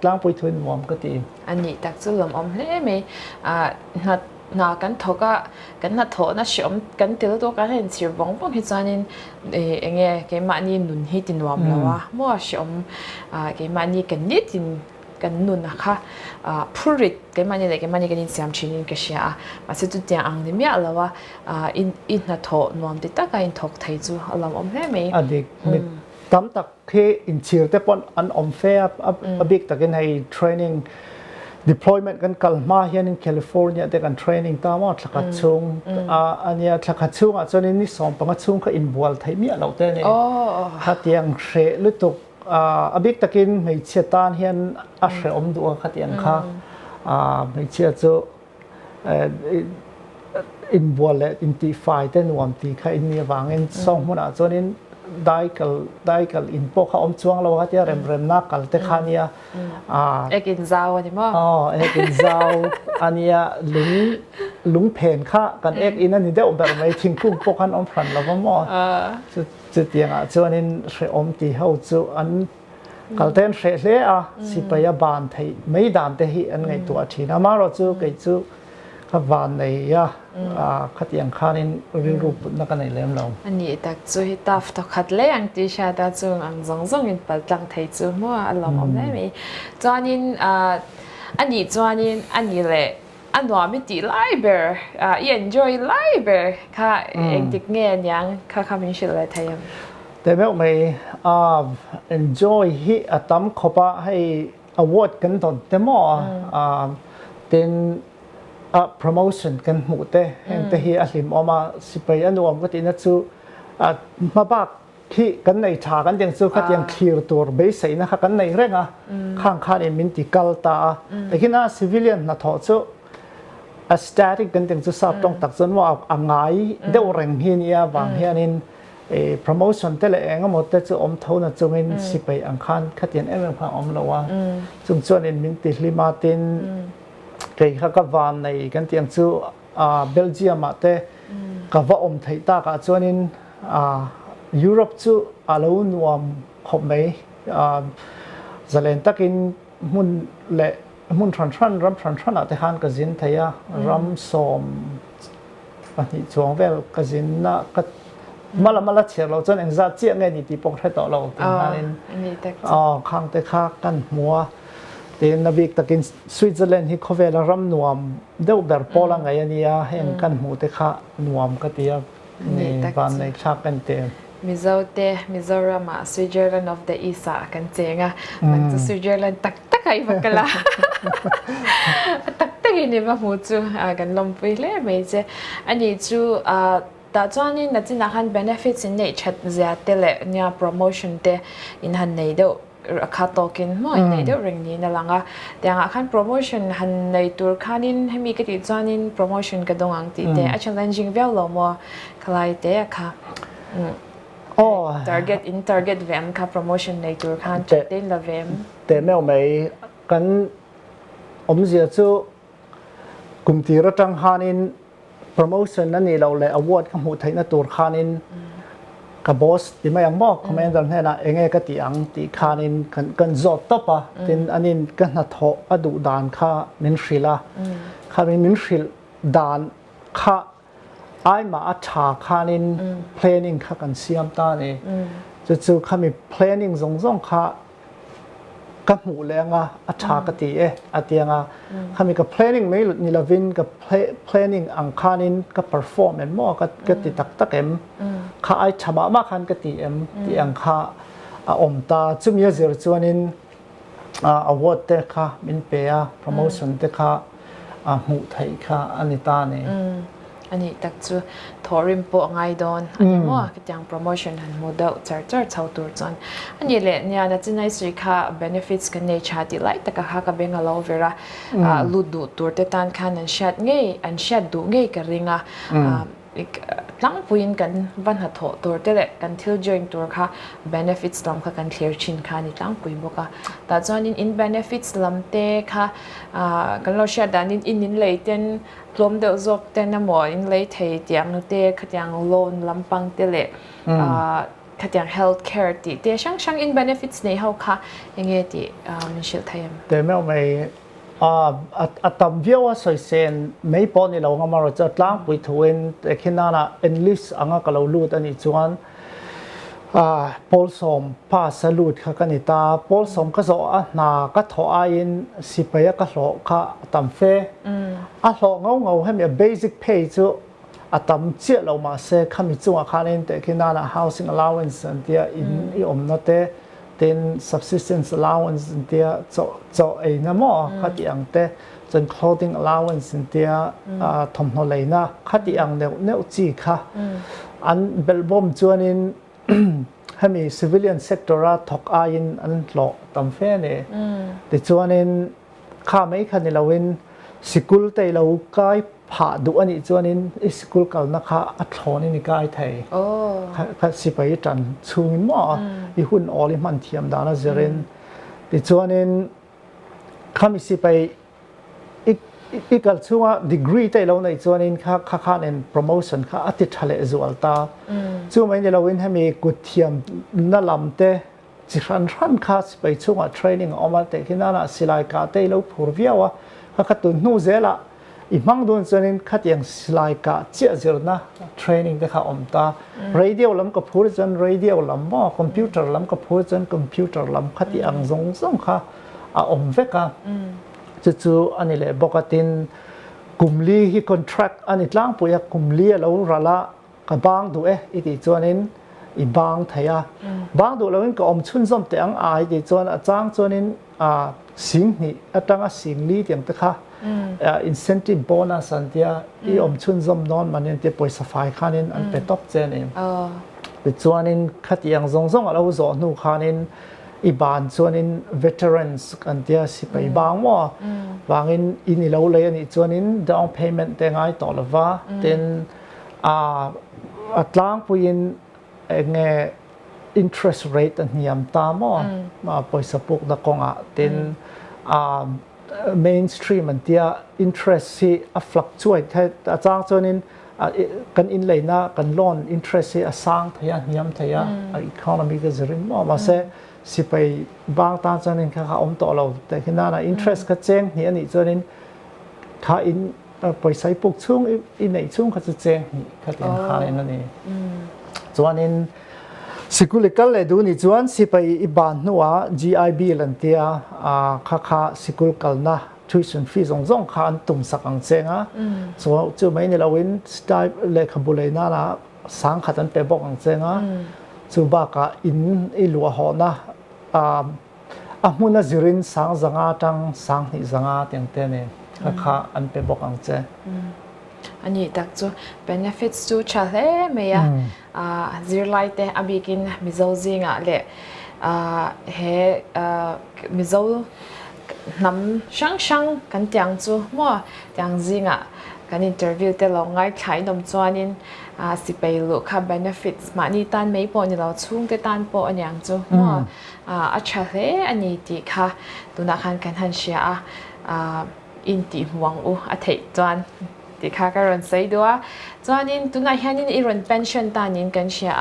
กลางปุยทุนหมอมก็ตีอันนี้ตักจุลมอมเล่ไหมนากันทก็กันนัดทน่ะชมกันเตลตัวกันเห็นชีวงปงที่จานินเองเกมันนี่นุนให้ตินวามแล้ววะมั่วชมเกมันนี่กันนิดตินกันนุนนะคะพูริตเกมันนี่เลยเกมันนี่กันนิสามชินินก็เชียมาสุดที่อังนี่มีอะไรวะอินนัดทนวามติดตากันอินทกไทยจูลมอมเล่ไหมอันนี้ตามตักที่อินเชียร์แต่ปนอันอมเฟียบิ๊กตะกันให้เทรนนิ่งdeployment กันกัลมาเฮียน California แต่กัน training ตามว่าทักษะชุงอันนี้ทักษะชุงจนนี้สองปังชุงก็ involve ไทยมีเราแต่เนี่ยขัดยังเชหรือตุกบิ๊กตะกินไม่เชื่อตานเฮียนอาเชอมดูขัดยังค่ะไม่เชื่อจะ involve และ identify แต่หน่วมตีค่ะอินเนียวางเงินสองหัวหน้าจนนี้ได้กัลอินโปเขาอมช่วงเราว่าที่เริ่มนักกัลเตขานีเอกินซาวนี่มั้งเอกินซาวอันนี้ลุงเพนค่ะกันเอกอินนั่นนี่เดี๋ยวแบบไม่ทิ้งกุ้งพวกกันอมฝันเราก็มั่วจุดยังจวนนี้เชื่อมตีเขาจวนกัลเทนเชื่อเลยสิไปยาบานไทยไม่ด่านเตหีอันไงตัวทีนะมาเราจูเกิดจูกับวานในขัดยังข้านินรูปนักกันในเล่มเราอันนี้ตักจูฮิตาฟตขัดเลี้ยงที่ชาตาจูอันซงอินปัลตังไทยจูมั่วอันลมอมได้ไหมจวนนี้อันนี้จวนนี้อันนี้เลยอันว่าไม่ตีไลเบอร์enjoy ไลเบอร์ค่ะเองติดเงี้ยยังค่ะคำนี้ชื่ออะไรไทยแต่ไม่ไม่enjoy ฮิตั้มขบให้award กันตอนเต็มเป็นpromotion กันหมดเลยแต่ที่อาลิมออกมาสิไปอันนู้นก็ตีนัดซูมาบักที่กันในฉากกันยังซูขัดยังเคลียร์ตัวเบสนะค่ะกันในเรื่องข้างข้างมินติกัลตาแต่ที่น่า civilian น่ะทอดซูstatic กันยังซูทราบต้องตักจนว่าอ่างไงเดี๋ยวเร่งเฮียนี่บางเฮียนินpromotion แต่ละเองก็หมดแต่ซูอมเท่านั้นซูมินสิไปอังคารขัดยังข้างอมเราว่าซึ่งส่วนมินติลิมาตินเกี่ยวกับวันในกันที่ยังจูเบลเยียมแต่กับว่าไทยตากจวนนี้ยุโรปจูอาลูนวมขบไม่จะเล่นตักินมุนเละมุนทรันรำทรันแต่ฮันกจินไทยรำสมอันนี้จวงเวลกจินน่ะก็มาละเชียเราจนเองจะเจียงไงดีที่ปกให้ต่อเราถึงนั้นข้างแต่ข้ากันหัวเดี๋ยวนบีกตะกินสวิตเซอร์แลนด์ที่เขาเวลารำนวมเดี๋ยวแบบโปลังไงนี่เห็นกันหูแต่ข้านวมก็เตียบนี่บ้านในชากันเต็มมิโซรามาสวิตเซอร์แลนด์ of the East กันเจงมันจะสวิตเซอร์แลนด์ตักไอ้บักกะละตักอินนี่มาหูจูกันลมไปเลยไม่ใช่อันนี้จูแต่จวนนี้นั่นจีน่าฮัน benefits ในชัดเสียเตเลยเนี่ย promotion เตอินฮันในเดียวข้าโตกินมั่วในเดียวเรื่องนี้นั่นแหละก็แต่งขั้น promotion ฮันในตัวข้านินให้มีกติจวนนี้ promotion กระดงอังติแต่ challenging เวลเรามั่วคล้ายเตะค่ะtarget เวมค่ะ promotion ในตัวข้าจัดเต็มละเวมแต่ไม่เอาไม่กันเสียจูกลุ่มที่เราจังหานินpromotion นั่นนี่เราเลย award ข้าหูไทยนั่นตัวข้านินกับบอสที่ไม่ยังบอกคอมเมนต์ดังนั้นนะเองก็ตีอังตีข้านินกันจอดต่อปะที่อันนี้กันนัดทอดูดานข้ามินชิลาข้ามินชิลดานข้าไอมาอัชชาข้านิน planning ข้ากันเสียมตาเนี่ยจู่ๆข้ามี planning ซงข้ากับหมูแรงอัชชากตีอาเตียงข้ามีกับ planning ไม่หลุดนิลวินกับ planning อังคานินกับ performance มั่วกับติดตักข้าไอฉบับมากขันกับตีที่อังคาอมตาจุ่มเยอะเสียจวนนินaward เตะข้ามินเปีย promotion เตะข้าหมูไทยข้าอันนี้ตาเนี่ยอันนี้ตักจูทอริมโปง่ายโดนอันนี้มั่วก็ยัง promotion หันโมเดลเจอเท่าตัวจนอันนี้แหละเนี่ยน่าจะในสุดค่ะ benefits กันในชาติไลท์แต่ก็ค่ะก็เป็นเราเวลาลุดดูตัวเตตันค่ะนั่นชัดง่ายอันชัดดูง่ายกันเรื่อง อีกหลังปุยนกันวันหัดโถตัวเตะกันทิลจอยตัวค่ะ benefits ลำค่ะกัน clear ชินค่ะนี่หลังปุยบอกค่ะแต่จวนin benefits ลำเตะค่ะกันเราเชื่อดันinเลยเต็นรวมเดือดจกเต็นน้ำหมอ in เลยเทียงนู่นเตะขยัง loan ลำปังเตะเลยขยัง health care ติเตะช่าง in benefits ในเขาค่ะยังไงติมิเชลไทม์แต่ไม่ไม่ตามวิวว่าสวยเซนไม่พอนี่เรางามาจะล้างไปทวินแต่แค่นั้นenlist อ่างก็เราลูดอันนี้จวนพอลสมพาสลูดค่ะกันนี่ตาพอลสมก็สอนาก็ถออินสิไปก็หลอกค่ะตามเฟหลอกเงาให้มี basic pay จูตามเจ้าเรามาเสกขมิจวค่ะนี่แต่แค่นั้นhousing allowance อันเดียอินอมนั่นเตthen subsistence allowance เดียจะไอ้น้ำมันขัดยังเตจน clothing allowance เดียทำหัวเลยนะขัดยังเนี่ยจีค่ะอันเบลบอมจวนนินให้มี civilian sector ถกอายินอันหลอกตามเฟ่เนี่ยแต่จวนนินข้าไม่คันเราเว้นสกุลแต่เราใกล้ผ่าดูอันนี้จวนนินสกุลเก่านะคะอัดหอนี่ใกล้ไทยข้าสิไปจันชูมิมอีหุ่นออลิมันเทียมดานะเจริญแต่จวนนินข้ามีสิไปอีกช่วงดีกรีแต่เราในจวนนินข้าเน้นโปรโมชั่นข้าอาทิตย์ทะเลจวลตาช่วงนี้เราเว้นให้มีกุเทียมนั่นลำเตจิรันข้าสิไปช่วงเทรนนิ่งออกมาแต่ที่นั่นสิไลกาเตเราพูดเวียวข้าตุนนู่เจละอีมังโดนจวนนินข้ายังสิไลกาเจ้าเจรนะเทรนนิ่งแต่ข้าอมตาเรดิโอลำก็พูดจนเรดิโอลำคอมพิวเตอร์ลำก็พูดจนคอมพิวเตอร์ลำข้ายังซงข้าอมเวกาจู่ๆอันนี้เลยบอกว่าตินกลุ่มลีที่คอนแทรคอันนี้ล้างปุยกลุ่มลีเราระละกับบางดูอีที่จวนนินอีบางไทยบางดูเราเองก็อมชุนซ้ำแต่อังอายที่จวนอาจารย์จวนนินสิ่งนี้อาจารย์สิ่งลีเดียงตะค่ะincentive bonus อันเดียอีอมชุนซ้ำนอนมันเนี่ยจะปล่อยสฟายข้านินอันเป็นท็อปเจนเองแต่จวนนินขัดยังซงเราสอนหนูข้านินอีบานส่วนอิน veterans กันเดียสิไปบางว่าบางอินเราเลยนี่ส่วนอิน down payment แต่ง่ายต่อละว่าเต็นอัตรางพูยินเง interest rate อันนี้ยามตามว่ามาปล่อยสปุกตะกงเต็นmainstream อันเดีย interest ที่ fluctuate ให้อาจารย์ส่วนอินกันอินเลยนะกันล้อน interest ที่สร้างทยานยามทยา economy ก็จะริมมาเสสิไปบางตาจนนินข้าอมต่อเราแต่ขณะนั้น interest ก็เจ๊งนี่อันนี้จนนินข้าอินไปใส่ปุกช่วงอินไหนช่วงข้าจะเจ๊งนี่ข้าเต็มข้าเลยนั่นเองจวนนินสกุลกันเลยดูนี่จวนสิไปอีบานนัว GIB ลันเตียข้าสกุลกันนะ tuition fee ส่งข้าตุ่มสักอังเจ๊งส่วนจู่ไม่เนี่ยเราเว้นสไตล์เลขบุเลยน่าละสังขัดอันเป็นบอกอังเจ๊งจู่บ้ากะอินอีหลัวหอนะมุนจิรินสังจังอาจังสังหิจังอาเตียงเตเนี่ยข้าอันเป็นบอกอังเจอันนี้ตักจู่ benefits จู่ชาเลเมียซิร์ไลท์อาบิกินมิโซซิงอ่ะเละเฮมิโซน้ำช่างกันเตียงจู่มั่วเตียงซิงอ่ะกันอินเตอร์วิวแต่เราง่ายขายนมจวนนินสิไปลูกค่ะ benefits มานี่ตันไม่พอนี่เราช่วงแต่ตันพออันยังจู่มั่วอาชาเลอันนี้ที่ค่ะตุนักขันกันหันเชียอินติหวังอาทิตย์จวนที่ค่ะการันใส่ด้วยจวนนินตุนักขันนินอีรัน pension ตานินกันเชีย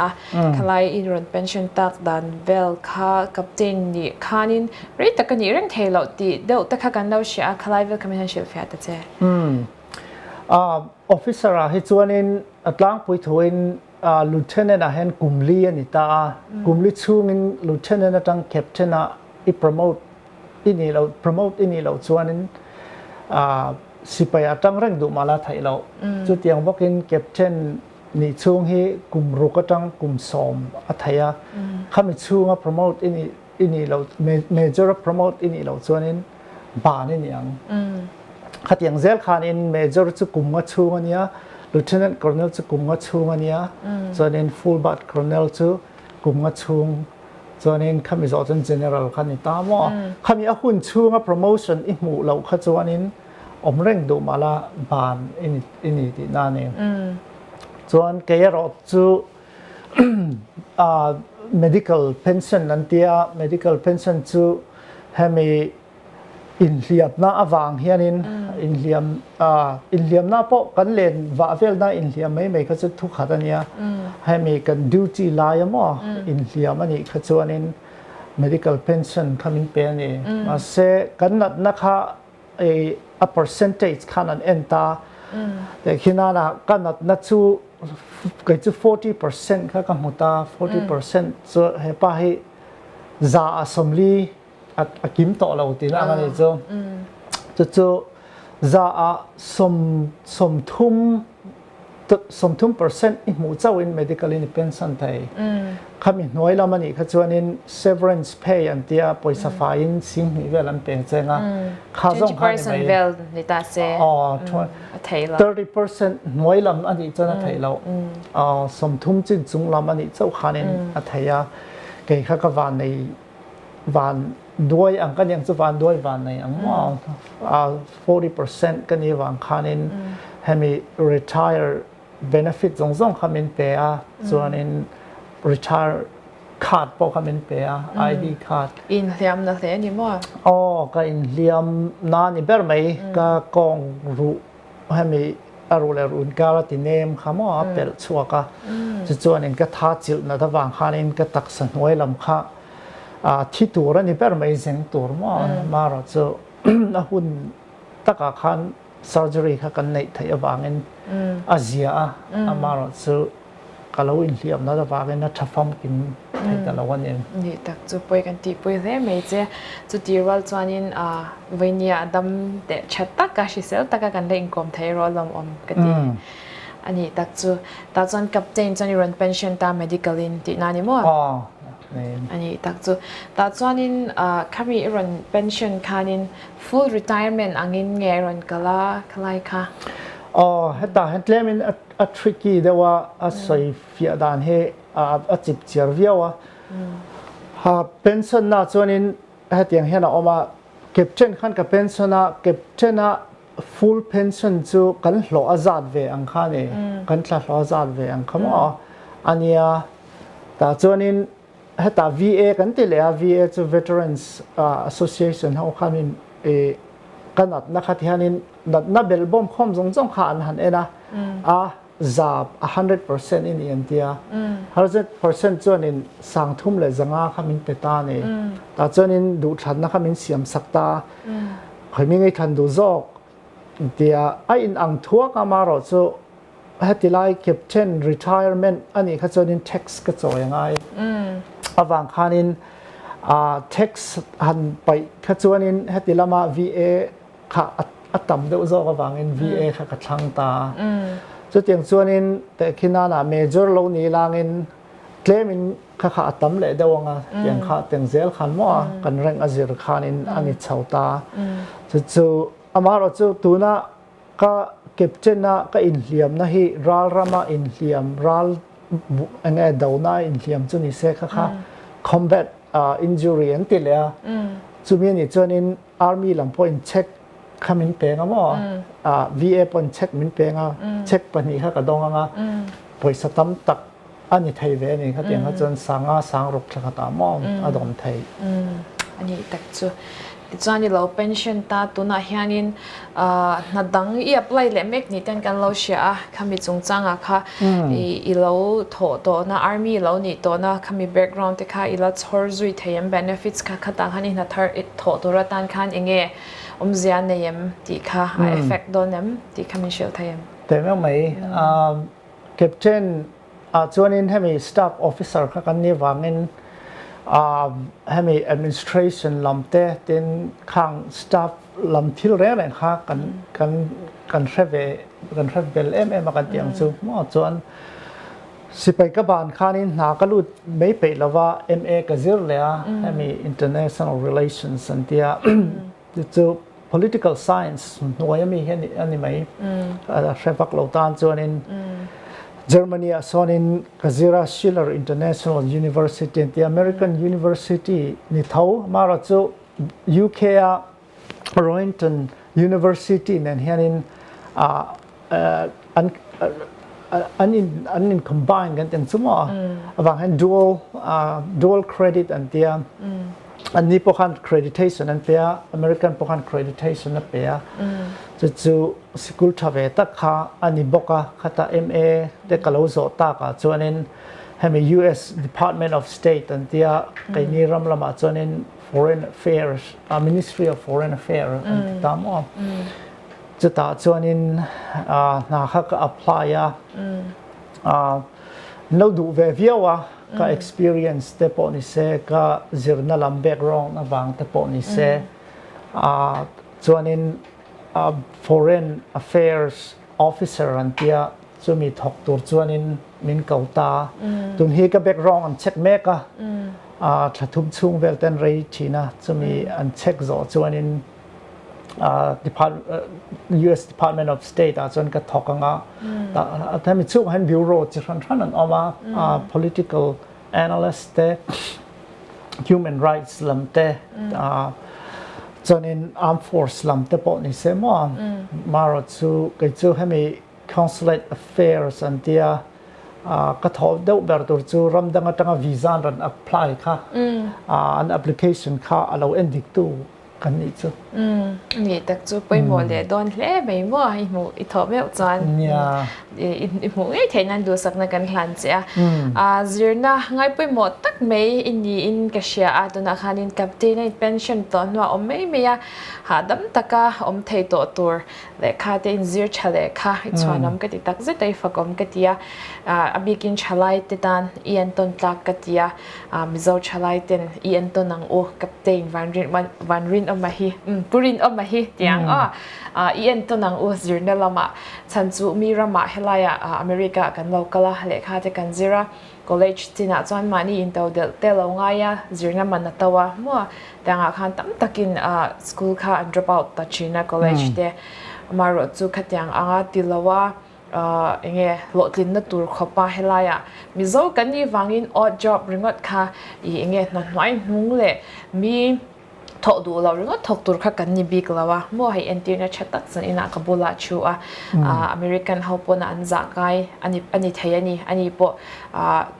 คลายอีรัน pension ตักดันเวลค่ะกับเจนนี่ค่ะนินเรื่องตะกันนี่เรื่องเทเลตีเดี๋ยวตะค่ะกันเราเชียคลายเวลคำหันเชียฟิอาตเจofficer ให้จวนนินอัตลังปุยทวินlieutenant เห็นกลุ่มลีนี่ตากลุ่มลีชูนิน lieutenant ตั้ง captain อี promote อินี่เรา promote อินี่เราจวนนินสิไปตั้งเร่งดูมาลาไทยเราจุดอย่างบอกกิน captain นี่ช่วงให้กลุ่มรุกตั้งกลุ่มสมอัธยาข้ามีช่วงมา promote อินี่เรา major promote อินี่เราจวนนินบ้านนี่ยังขัดอย่างเซลคานินเมเจอร์จะกลุ่มว่าชูมันเนี้ยลูเทนต์คอร์เนลจะกลุ่มว่าชูมันเนี้ยส่วนนินฟูลบัตคอร์เนลจะกลุ่มว่าชูส่วนนินข้ามีจอดจนเจเนอเรลขันนี่ตามว่าข้ามีอาหุ่นชูว่าโปรโมชั่นอีหมู่เราขัดส่วนนินอมเร่งดูมาละบานอินี่ที่นั่นเองแ ส่วนเกย์รอจูmedical pension นั่นเดีย medical pension จูให้มีอินเลียมน่าวางเฮียนินอินเลียมน่าพอกันเล่นว่าเวลน่าอินเลียมไม่ก็จะทุกขัดเนี่ยให้มีกัน duty ลายมั้งอินเลียมอันนี้คือส่วนนี้ medical pension คำนี้เป็นนี่มาเสกันนัดนะคะa percentage ขนาดเอ็นตาแต่ขี้นานะกันนัดชูก็จะ40%ค่ะกับมุตา40%ส่วนให้ป้าให้จ่าสมลีกิมต่อเราตีนะกันนี่จะจ่าสมทุ่ม%อีกมู่เจ้าอิน medical independence ไทยคำนี้น้อยแล้วมันอีกคือส่วนนี้ severance pay อันที่ปล่อยสฟายน์สิ่งนี้เวลาเป็นเจ้าง่ะข้าส่งให้ไหมเวลนี่ตาเซ่30%น้อยลำอันนี้เจ้าหน้าที่เราสมทุ่มจิตจุงลำอันนี้เจ้าขานินอัธยาเกี่ยข้ากับวันในวันด้วยอังกันยังจะวันด้วยวันในอังว่า40%กันยี่วันขานินให้มี retire benefit จงๆคำนี้เปียส่วนนี้ retire card พอคำนี้เปีย ID card อินเลียมนักเรียนนี่มั้งก็อินเลียมนานี่เบอร์ไม่ก็กองรู้ให้มีรู้เลยรู้การติเนมขโมยเป็นชัวก็จะส่วนนี้ก็ท้าจิลนะถ้าวางขานินก็ตักสันไว้ลำค่าที่ตัวนี่เบอร์ไม่เสียงตัวมาเราจะหุ่นตักขัน surgery ค่ะกันในไทยวางเงินอาเซียมาเราจะก็เราอินเลียมนะถ้าวางเงินนะทับฟังกินให้แต่ละวันเองนี่ตักจะไปกันตีไปเรื่อยไม่เจ้จุดที่เราจวนนี้วันนี้ดำเด็ดชัดตักก็ชิเซลตักกันได้อินคอมไทยรอลมกันดีอันนี้ตักจะตาจวนกับเจนจวนนี้รันเพนชั่นตาม medical อินที่นั่นนี่มั้งอันนี้ตักจะตาจวนนี้ข้ามีรันเพนชั่นคานิน full retirement อันนี้เงี้ยรันกะลาคล้ายค่ะเฮตาเฮตเลมินtricky เดี๋ยวว่าใส่ฟิอาดานเฮจิบเจียร์วิวเป็นส่วนน่าจวนนี้เฮตยังเห็นออกมาเก็บเช่นขั้นกับเป็นส่วนน่ะเก็บเช่นน่ะ full pension จูกันหล่ออาซาดเวอังคานี่กันหล่ออาซาดเวอังคามั้งอันนี้แต่จวนนี้เฮตา VA กันติเลย VA จู Veterans Association เขาขามินกันนักที่ฮันนินนับเบลบอมคอมจงขาอันหันเองนะจับ100% อินเดีย100% จวนนี้สังทุ่มเลยจังอาขามินเปตานี่แต่จวนนี้ดูทันนะขามินเสียมสักตาเคยมีไงทันดูจอกเดียไออินอังทัวก็มาเราจะให้ที่ไล่เก็บเช่น retirement อันนี้เขาจวนนี้ tax ก็จ่อยยังไงบางขานินtax หันไปเขาจวนนี้ให้ที่ละมา VA ค่ะต่ำเดี๋ยวจะก็บางอิน VA ค่ะกระชังตาจุดอย่างส่วนนี้แต่คิดน่าเมเจอร์โลนี้ลางินเคลมินค่ะต่ำเลยเดี๋ยวngaอย่างค่ะแต่งเซลขันมั่วกันแรงอาศิรขานินอันนี้เช่าตาจุดอามาเราจุดตัวน่ะก็เก็บเจน่ะก็อินเลียมนะฮีรัลรามาอินเลียมรัลอันนี้ดาวน่าอินเลียมจุดนี้เสกค่ะ combat injury อันที่เลยจุดนี้จุดนี้ army ลำพูนเช็คคำมินเปงอ่ะมั้งVA ปนเช็คมินเปงอ่ะเช็คปนนี้ค่ะกระดองอ่ะปล่อยสตัมตักอันนี้ไทยเวนี่ค่ะเดี๋ยวเขาจนสังรบชะตามองอดมไทยอันนี้ตักจูจวนนี้เราเป็นเช่นตาตัวน่าเฮียนินนัดดังอีอัปไลเลยเมกนี่แต่กันเราเชียคำมีจงจังอ่ะค่ะอีเราถอตัวน่า army เรานี่ตัวน่าคำมี background ที่ค่ะอีเราชอร์จุยเทียม benefits ค่ะค่ะต่างกันนี่น่าทาร์ถอตัวรัตันคันเองเอเสียในยมที่ค่ะ effect โดนยมที่คำมีเชลไทยแต่ไม่ไหมเก็บเช่นจวนนี้ให้มี staff officer ค่ะกันนี่วางเงินให้มี administration ลำเตะเต็นข้าง staff ลำที่เรียนเลยค่ะกันเทรเวมากันเตียงซูมั่วจวนสิไปกับบานข้านี้นาก็รู้ไม่ไปแล้วว่า MA ก็ซิลเลยให้มี international relations อันเดียจู political science หน่วยมีเห็นอันนี้ไหมเทรฟักโลตานจวนนี้ Germany ส่วนนี้ Kazira Schiller International University ที่ American University นี่เท่ามาเราจู UK Rohinton University นั่นเห็นอัน an in combine kan teng chumo awang han dual credit an tia an ni pokhan accreditation an pia American pokhan accreditation na pia chu school thave ta kha ani boka khata MA de kalozo ta ka chuanin hemi US Department of State an tia kaini ramlama chuanin Foreign Affairs Ministry of Foreign Affairs an tamo chu ta chuanin na kha ka apply no du ve viawa ka experience te po ni se ka zirna lam background awang te po ni se chuanin Foreign Affairs Officer an tia chumi thok tur chuanin min kauta tun hi ka background an check me ka thathum chung vel ten rei thina chumi an check zo chuanin US Department of State chuan ka thokanga ta thami chung han bureau chi ran an oma political analyst te human rights lam te chuanin armed force lam te po ni se mo maro chu kai chu hemi consulate affairs an tia ka tho deuh ber tur chu ramdanga tanga visa ran apply kha an application kha alo endik tu kan ni chu ni tak chu poi mo le don hle mai mo hi mu I tho me chuan I mu ei thainan du sakna kan hlan che zirna ngai poi mo tak mai in ka sia a tuna khanin captain pension to no om mai me ya ha dam taka om thei to tur le kha te in zir chale kha chuanam ka ti tak ze tai fakom ka tia abikin chalai te tan ian ton tlak ka tia Mizo chalai ten ian ton ang o captain Vanrin Omahi Purin Omahi tiang ian ton ang o zirna lama chanchu mi rama helaya America kan lokala le kha te kan zira college tina chuan mani in to del te lo nga ya zirna manatawa mo tanga khan tam takin school kha drop out ta china college te maro chu khatyang anga tilawa enge lotlin na tur khopa helaya Mizo kan ni wangin odd job ringot kha I enge na noi nung le mi thok du lo ringot thok tur kha kan ni big lawa mo hai internet chatak san ina kabula chu American hopona anza kai ani thayani ani po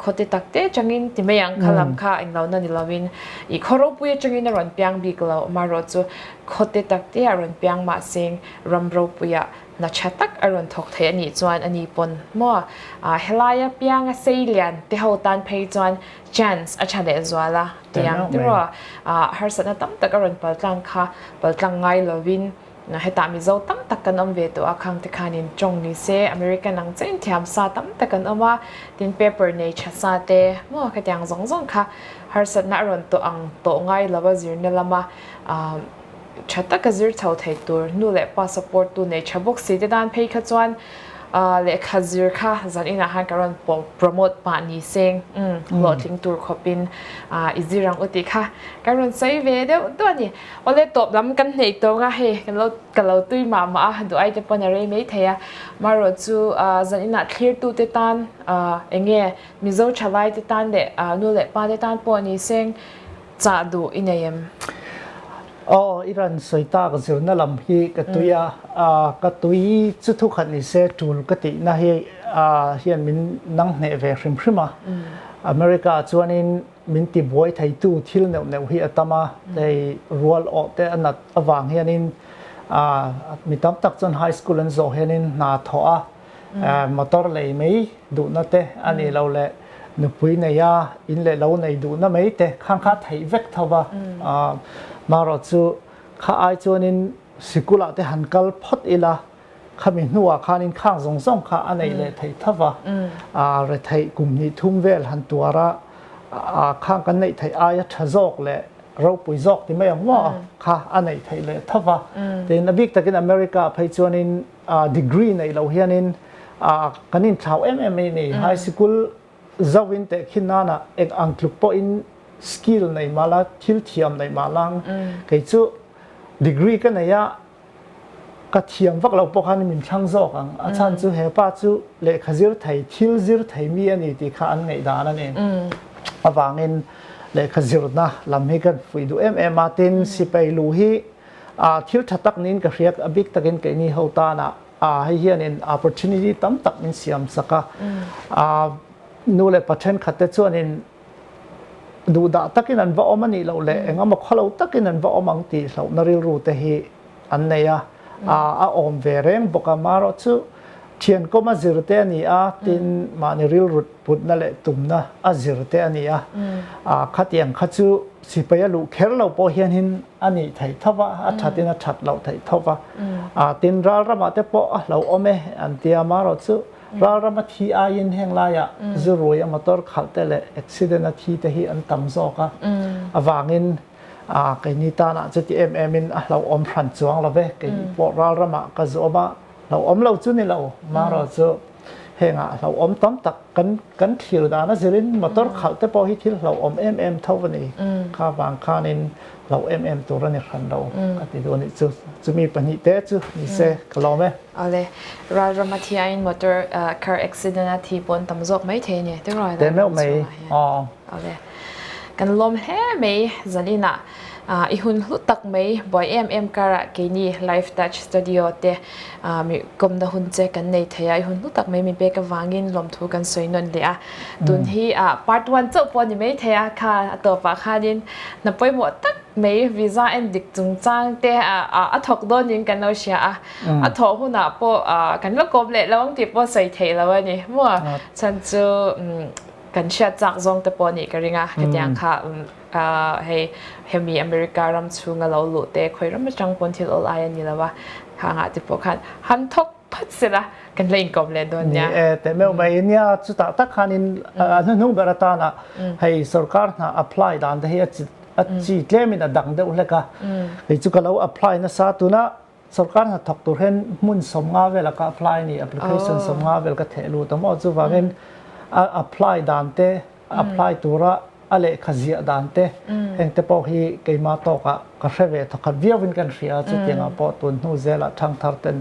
khote takte changin timayang khalam kha inglo na nilawin I khoro puye changin ron pyang big lo maro chu khote takte ron pyang ma sing ramro puya na chatak aron thok thei ani chuan ani pon mo helaya pianga seilian te hotan phei chuan chance achale zwala tiang tiro harsana tam tak aron paltlang kha paltlang ngai lovin na heta Mizo tam takan om ve to akhang te khanin chong ni se American ang chen thiam sa tam takan oma tin paper nei chasa te mo ka tyang zong kha harsana aron to ang to ngai lawa zirne lama chata ka zir chau thai tur nu le passport tu nei chabok si te dan phei kha chuan le khazir kha zan ina han karon promote pa ni seng lotling tur khopin izirang uti kha karon sai ve de to ni ole top lam kan nei to nga he kalo tui ma du ai te ponare mei theya maro chu zan ina clear tu te tan enge Mizo chalai te tan de nu le pa te tan po ni seng cha du inayem Iran soita ka zirna lam hi ka tuya ka tui chu thu khat ni se tul ka ti na hi hian min nang hne ve hrim hrima America chuanin min ti boy thai tu thil neu hi atama dei rual o te anat awang hianin mi tam tak chon high school an zo hianin na thoa motor lei mei du na te ani lo le nupui nei ya in le lo nei du na mei te khang kha thei vek thawa maro chu kha ai chuanin sikula te hankal phot ila khami hnuwa khanin khang zong kha anei le thei thawa re thei kumni thum vel han tuara khang kan nei thei aya thazok le ro pui zok ti mai wa kha anei thei le thawa ten abik takin America phei chuanin degree nei lo hianin kanin thau MMA ni high school zawin te khinana ek angtluk po in skill nei mala thil thiam nei malang kai chu degree ka nei ya ka thiam vak lo pokhan min thang zo kang achan chu he pa chu le khazir thai thil zir thai mi ani ti kha an nei dan ani awangin le khazir na lam hi kan fui du martin sipai lu hi thil thatak nin ka riak abik takin ke ni hota na ให้เฮียน opportunity ตั้มตักมินเสียมสักนู่นเลยประเทศขัดแต่ส่วนนี้ดูดาตักินันว่าอมันนี่เราเลยงั้นมาขอเราตักินันว่าอมังตีเรานริรูแต่ฮีอันนี้อมเวเรงบอกมาเราชูเทียนก็มาจิรเตนี่ตินมาในริรูปุดนั่นแหละตุ่มนะจิรเตนี่ขัดยังขัดชูสิไปลูกแค่เราพอเห็นหินอันนี้ไทยทว่าชัดนะชัดเราไทยทว่าตินราระมาแต่พอเราอมอันที่มาเราชูรามาที่อายินแห่งลายจะรวยมาตัวขัดแต่ละอุบิเหตุที่ที่อันต่ำซอกวางอินกันนี่ตานะจะที่มินเราอมพันจวงเราเว้กันพอรามาก็จะอมเราอมเราจุนี่เรามาเราจะเฮงเราอมตั้มตักกันที่เราด้านนั้นจะรินมาตัวขัดแต่พอที่เราอมเท่านี้ข้าวางข้านินเราตัวนี้ขันเราก็ที่ตัวนี้จะมีปัญหาเตะจูนี่เสกลอมไหมเอาเลยเรามาที่อินมอเตอร์car accident ที่ปนตำรวจไม่เทเนี่ยที่รอยแต่ไม่เอาเลยกันลมแห่ไม่จันนี่นะอีหุ่นลุตักไม่บ่อยการะกินี่ Life Touch Studio เตะมีกลมดาหุ่นเจกันในเทียอีหุ่นลุตักไม่มีเบกวางินลมทูกันสวยนวลเลยตุนที่part 1เจ้าปนยังไม่เทียค่ะตัวปากคาดินนับไปหมดตักไม่วีซ่าเอ็นดิกจุงจ้างเตะถกโดนยิงกันเราเชียถกหุ่นปกันแล้วกบเละแล้วบางทีปใส่เทแล้ววันนี้มั่วฉันจะกันเชียจากซองแต่ปนี่กันยังกันยังค่ะให้มีอเมริการำชูงเราหลุดแต่คอยรำมาจังปนที่เราไอ้นี่แล้วว่าหางที่พวกขันหันทกพัดเสียละกันเล่นกบเล่นโดนเนี่ยแต่เมื่อไม่เนี่ยจุดตักขันินนุ่งเบรตานะให้สรการนะ apply ด่านที่จีเล่มินดังเดือดเลยก็ให้จุกเรา apply นะซาตุนะสรการนะถักตัวเห็นมุ่นสมงาเวลก็ apply นี่ application สมงาเวลก็เทลูแต่ว่าจุว่าเงินapply ด่านเต apply ตัวละอะไรขยี้ด่านเตเห็นแต่พอที่เกี่ยมาต่อก็เชื่อว่าถ้าเวียวินกันเสียจุดยังพอตุนหูเจละทางทาร์เตน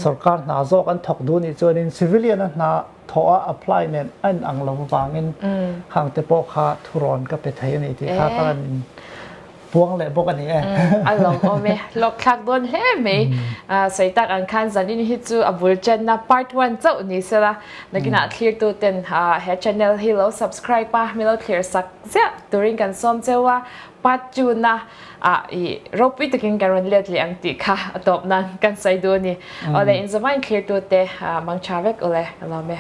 สรการน่าจะกันถักดูนี่จนซิวิเลียนน่าทอ apply เนี่ยอันอังเราฟังเงินห่างแต่พอขาทุรนก็ไปไทยนี่ที่ขากันพวงเลยพวกนี้อันลองโอเมลอกคักโดนเฮ้ไหมใส่ตักอันคันจันนี่ฮิจูอับูเจนนะ part 1เจ้านี่สิละนักกินอ่ะ clear ตัวเต็นchannel ที่เรา subscribe ป่ะมีเรา clear สักเสียตัวริงกันซ้อมเจ้าว่าปัจจุบันนะเราไปตะกินกันวันเลี้ยงเลี้ยงตีค่ะตบนั้นกันใส่ดูนี่อะไรอินสมัย clear ตัวเตะบางชาเวกอะไรเราไหม